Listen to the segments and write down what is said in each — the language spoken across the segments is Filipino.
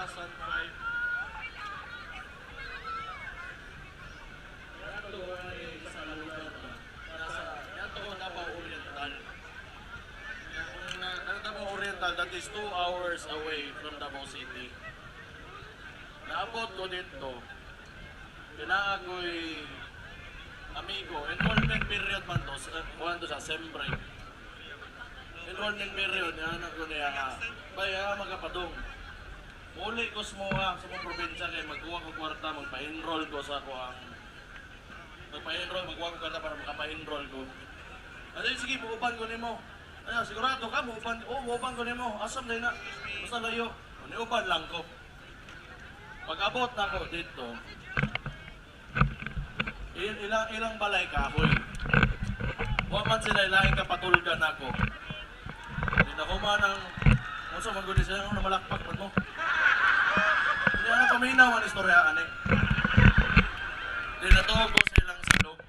2005. Yato ay sa lugar ba? Yato ko Davao Oriental. Ang Davao Oriental, that is 2 hours away from Davao City. Naabot ko dito. Kailangan ko'y amigo. Enrollment period man to. Kuhan to sa Sembray. Enrollment period. Yan ako niya nga. Kaya magapadong. Muli ko sa mga probinsya kaya magkuha ko kwarta, magpa-enroll ko sa ako ang magpa-enroll, magkuha ko kwarta para makapa-enroll ko. At sige, buupan ko nimo. Ay, sigurado ka, buupan ko nimo. Asam na na. Basta layo. Niupan lang ko. Pag-abot na ako dito, ilang balay ka ako eh. Huwag man sila ilaing kapatulgan ako. Hindi na ko man ang unsa maguli sila na malakpak man mo. Hindi na paminaw ang istoryaan eh. Hindi na to ko sa ilang salog.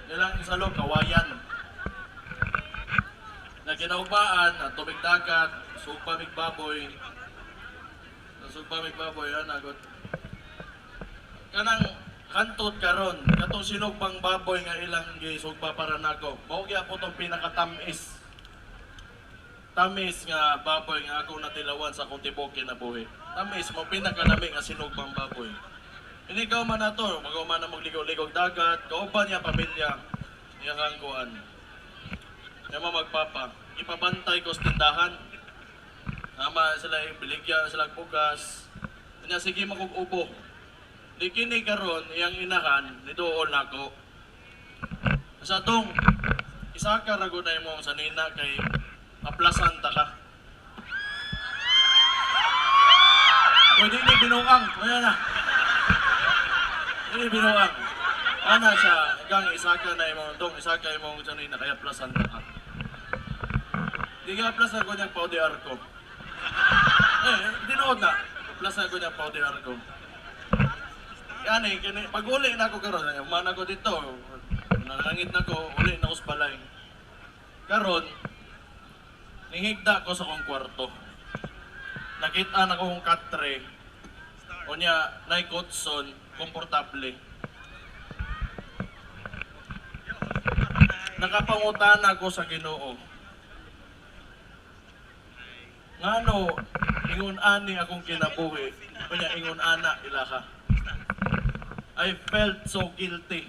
Ilang salog, kawayan. Na kinaubaan, na tubig dagat, sugpa migbaboy. Sugpa migbaboy, yan agad. Kanang kantot karon, katong sinugpang baboy nga ilang gisugpa para nako. Mao gyapon tong pinakatamis. Tamis nga baboy nga ako natilawan sa akong tibuok kinabuhi. Tamis mo pinakanami nga sinugpang baboy. Inigaw man nato, magawa na magligaw-ligaw dagat, kauban niya pamilya. Iya kang kuan. Kaya magpapa, ipabantay ko sa tindahan. Nama sila biligyan sila bugas. Kanya sige makukubo. Di kini karon iyang inahan ni dool nako. Sa tong isa ka rago na imong sanina kay aplasan ta ka. Pwede ni binuang, ano na? Ini binuang. Ana sa gang isa ka na imong tong isa ka imong sanina kay aplasan ta ka. Di ka aplasan ko niya pa di arko. Dinood na. Aplasan ko niya pa di arko. Kani, pag uli na ako karon, umana ko dito, nalangit na ko, uli na ko sa balay. Karon, nihigda ko sa kong kwarto. Nakita na kong katre, o niya, naikotson, komportable. Nakapangutana ko sa Ginoo. Ngano, ingon ani akong kinabuhi, o niya, ingon ana ilaha. I felt so guilty.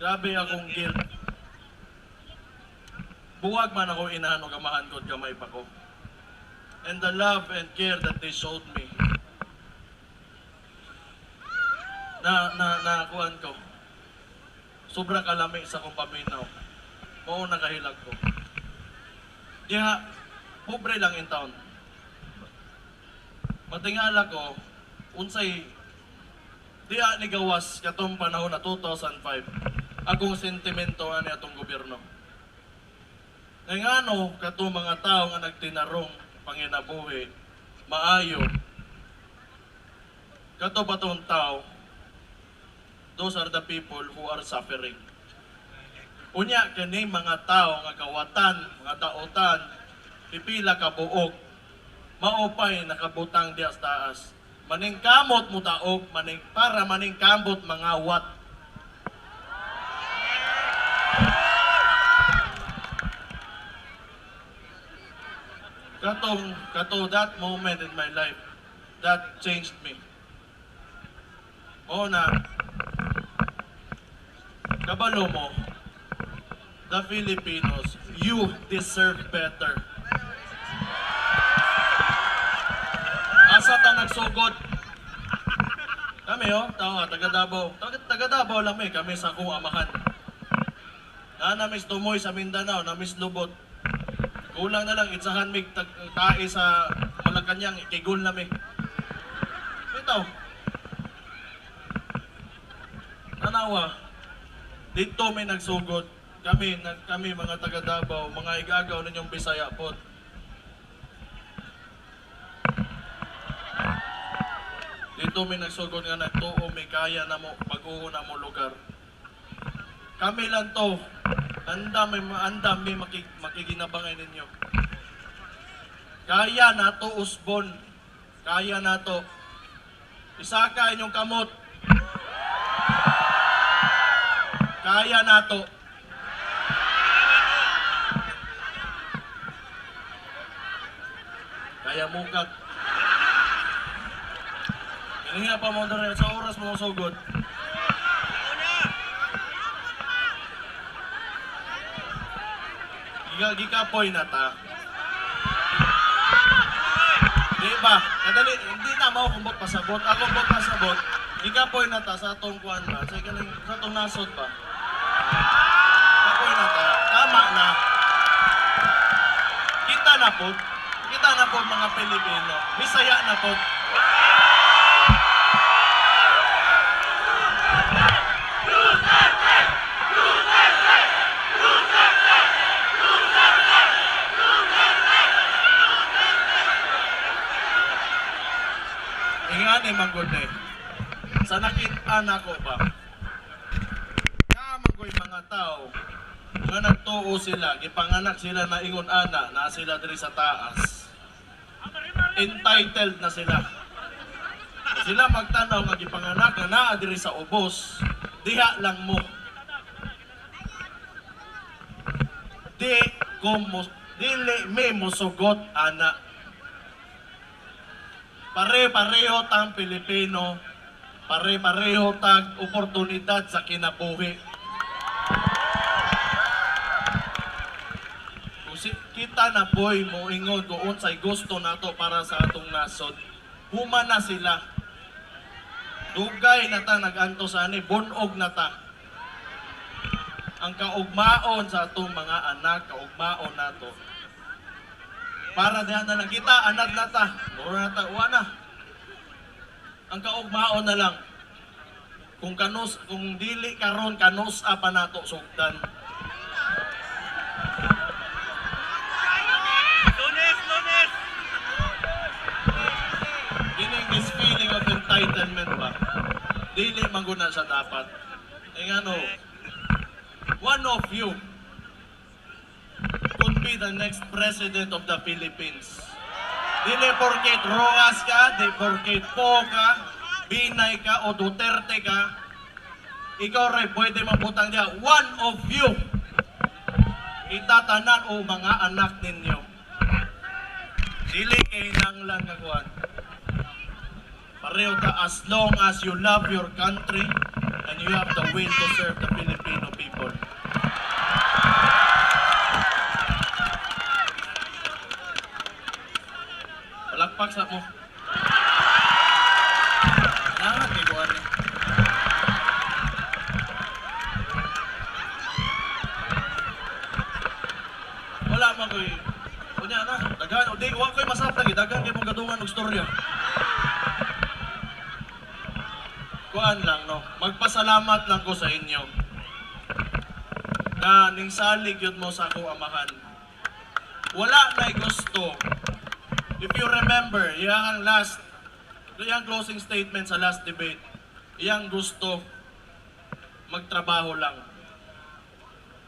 Grabe akong guilt. Buwag man ako inahan o kamahan ko at kamay pa ko. And the love and care that they showed me. Kuhan ko. Sobrang kalami sa kong paminaw. Oo, nakahilag ko. Diya, pobre lang in town. Matingala ko, unsay diya ni gawas katong panahon na 2005 akong sentimento ani atong gobyerno. Ngano katong mga tao nga nagtinarong panginabuhi maayo kato patong tao, those are the people who are suffering. Unya kani mga tao nga kawatan, mga daotan pipila ka buok maopay nakabutang diya sa taas. Maningkamot mo taog, para maningkamot mga wat. Kato that moment in my life, that changed me. O na, kabalo mo, the Filipinos, you deserve better. Asa ta nagsugod? Kami taga Davao. Taga Davao lang kami sa akong amahan. Namis tumoy sa Mindanao, namis lubot. Kulang na lang, itsahan mig tae sa Malacanang, ikigol na Ito. Tanawa, dito may nagsugod. Kami mga taga Davao, mga igagaw ninyong Bisaya po. Dito may nagsugod nga nagtuo, may kaya na mo, pag-uho na mo lugar. Kami lang to, andam may makiginabangay ninyo. Kaya na to, Usbon. Kaya na to. Isaka inyong kamot. Kaya na to. Kaya mukat. Hinihinga pa mo na rin sa oras mo sugod. Gikapoy na ta. Di ba? Kadali, hindi na mo kumbot pasabot. Ako kumbot pasabot. Gikapoy na ta sa atong kuan ba? Sa atong nasod ba? Gikapoy na ta. Tama na. Kita na po. Kita na po mga Pilipino. Bisaya na po. Ingani manggod eh. Sa nakita na ko ba? Kaman ko'y mga tao nga nagtuo sila, gipanganak sila na ingon ana, na sila diri sa taas. Entitled na sila. Sila magtanaw nga gipanganak na naa diri sa ubos, diha lang mo. Dili may musugot ana. Pare-pareho tang Pilipino, pare-pareho tang oportunidad sa kinabuhi. Kita na boy mo ingon kung unsay gusto nato para sa atong nasod. Huma na sila. Dugay na ta naganto sa ani, bunog na ta. Ang kaugmaon sa atong mga anak, kaugmaon nato. Para diyan na lang kita, anak na ta. Mura na ta, uwa na. Ang kaugmaon na lang. Kung dili karon kanus pa nato sugdan. Lunes! Gining this feeling of entitlement ba? Dili mangguna sa dapat. Ano, one of you could be the next president of the Philippines. Dili porket Rojas ka, di porket Po ka, Binay ka o Duterte ka, ikaw rin pwede mabutang niya. One of you, itatanan o mga anak ninyo. Dili kinanglan nga kuwan. Pareho ka as long as you love your country and you have the will to serve the Filipino people. Palakpak sa mo. Nangat kay kuwan ni. Wala man ko'y kunya na, dagan o di, huwag ko'y masarap lagi, dagan kayo mong gadungan og storya. Kuan lang no, magpasalamat lang ko sa inyo na ning salig yun mo sa ako amahan. Wala na'y gusto. If you remember, iyang closing statement sa last debate, iyang gusto magtrabaho lang.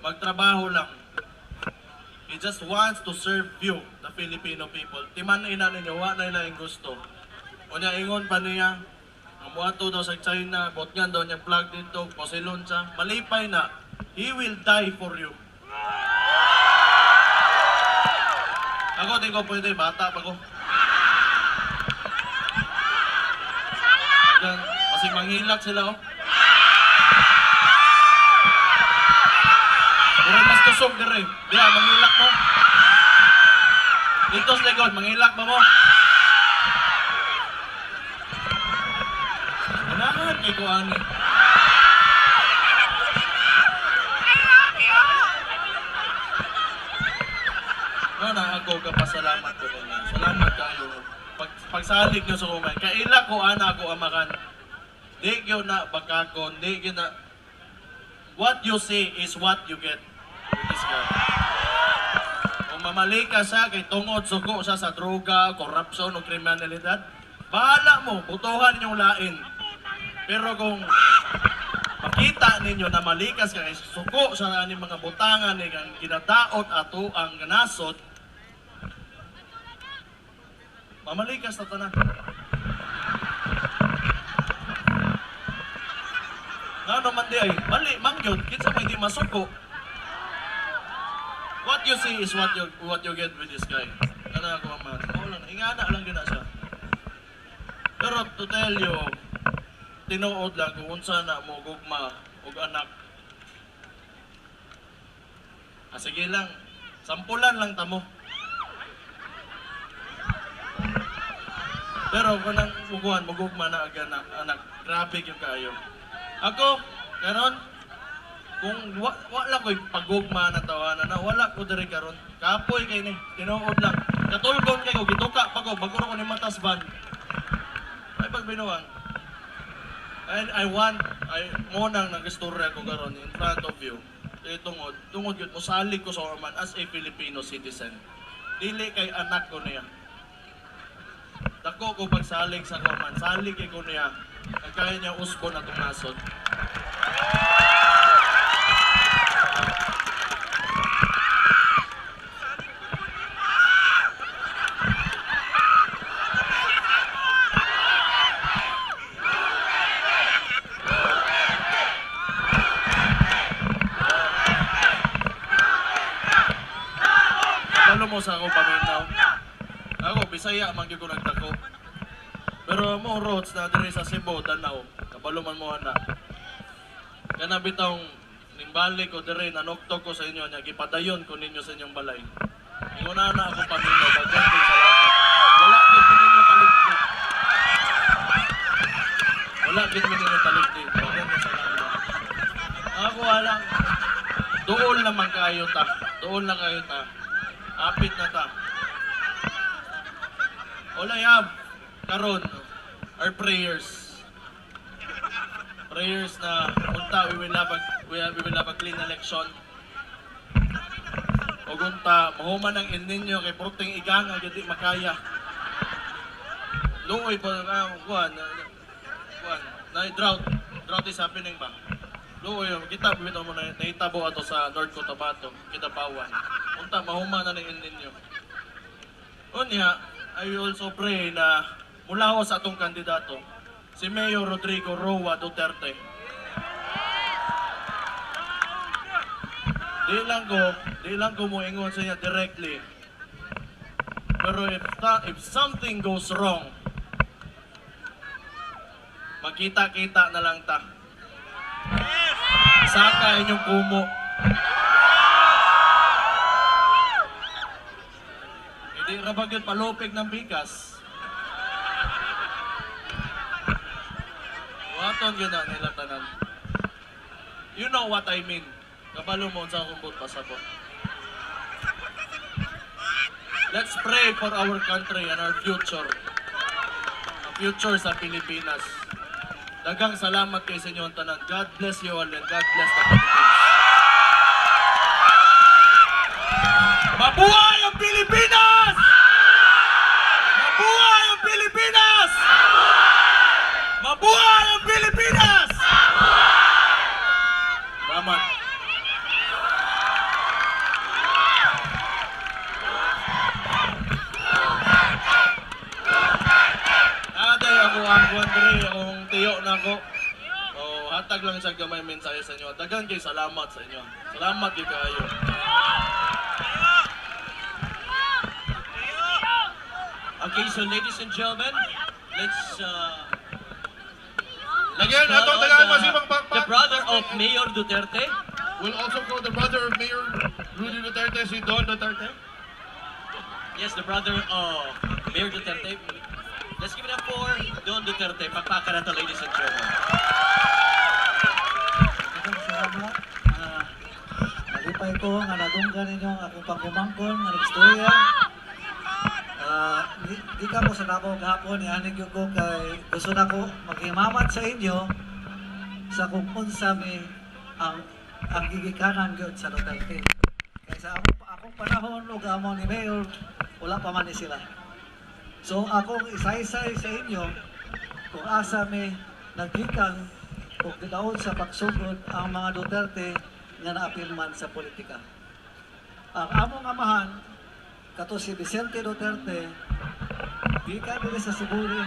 Magtrabaho lang. He just wants to serve you, the Filipino people. Timan ina ninyo, wala na ilang gusto. O niya, ingon pa niya, ang buhato daw sa China, botngan daw niya plug dito, posilon siya, malipay na, he will die for you. Ako, di ko pwede, bata pa ko. Kasi manghilak sila, oh. Pero mas tusog na rin. Diya, manghilak mo. Dito sa likod, manghilak ba mo? Manahan kay ko, ani. Na ako kapasalamat ko ninyo. Salamat kayo. Pagsalig nyo sa kumay. Kaila ko ana ako amakan. Di kyo na bakakon. Di kyo na... What you say is what you get. This guy. Kung mamali ka sa kay tungod suko sa droga, korupsyon o kriminalidad, bahala mo. Butuhan ninyong lain. Pero kung makita ninyo na malikas ka kay suko sa aning mga butangan ni kang kinadaot ato ang nasod, Mamalikas na tanan. Nga naman di ay, mali, mangyod, kinsa may di masuko. What you see is what you get with this guy. Ano ako man? Oo lang, ingana lang din na siya. Pero to tell you, tinuod lang kung unsa na mo gugma og anak. Sige lang, sampulan lang tamo. Pero kung nang uguhan, magugma na aga na anak, grabe yung kayo. Ako, karon, kung wala ko'y pagugma na tawanan na, wala ko diri karon. Kapoy kay ni, tinuod lang. Katulgon kay ko, gituka pa ko, baguro ko ni matas ban. Ay pagbinuwang. And I mo nang nag-istorya ko karon in front of you. Tungod yun, musalig ko sa Orman as a Filipino citizen. Dili kay anak ko niya. Dako ko pagsalig sa Orman, salig kay ko niya. Kaya niya usbo na tumasod. Talo mo sa ako paminaw. Ako, Bisaya, man ko nagtako. Pero mo roads na diri sa Cebu, Danao, kabalo man mo ana. Kana bitong nimbalik ko diri nanuktok ko sa inyo nya gipadayon ko ninyo sa inyong balay. Inguna na ako paminaw, daghan ko salamat. Wala gid ninyo talikdi. Wala gid ninyo talikdi. Daghan ko salamat. Ako wala. Duol naman kayo ta. Duol na kayo ta. Apit na ta. All I have karon our prayers. Prayers na unta we will have a clean election. Og unta mahuman ang El Nino kay porting iganga gyud di makaya. Luoy pa kuan na drought is happening ba? Luoy kita bitaw mo na nahitabo ato sa North Cotabato, Kitapawan. Unta mahuman na ng El Nino. Unya, I will also pray na mula sa atong kandidato, si Mayor Rodrigo Roa Duterte. Di lang ko moingon sa niya directly. Pero if something goes wrong, magkita-kita na lang ta. Saka inyong kumo. Hindi rabagyan palupig ng bigas. Waton yun na nila tanan. You know what I mean. Kabalo mo sa kumbot pasabot. Let's pray for our country and our future. Ang future sa Pilipinas. Daghang salamat kay sa inyo ang tanan. God bless you all and God bless the Philippines. Mabuhay ang Pilipinas! Mabuhay ang Pilipinas! Mabuhay ang Pilipinas! Salamat. Aday ako ang Guandre, akong tiyo na ako. Hatag lang sa gamay mensahe sa inyo. Dagan kay salamat sa inyo. Salamat kay kayo. Okay, so ladies and gentlemen, let's Again, atong tagaan masibang the pakpak. brother of Mayor Duterte. We'll also call the brother of Mayor Rudy Duterte, si Don Duterte. Yes, the brother of Mayor Duterte. Let's give it up for Don Duterte. Pakpakan na to, ladies and gentlemen. Salamat. Nalipay ko nga nadunggan ninyo ang akong pagkumangkon nga istorya. Di ka mo sa Davao gahapon, ihanig yung ko kay gusto na ko maghimamat sa inyo sa kung unsa mi ang gigikanan gyud sa Duterte. Kaya sa akong panahon ug amo ni Mayor, wala pa man ni sila. So akong isaysay sa inyo kung asa mi naggikan ug gidaot sa pagsugod ang mga Duterte nga naapirman sa politika. Ang among amahan kato si Vicente Duterte Di ka dili sa Suburi.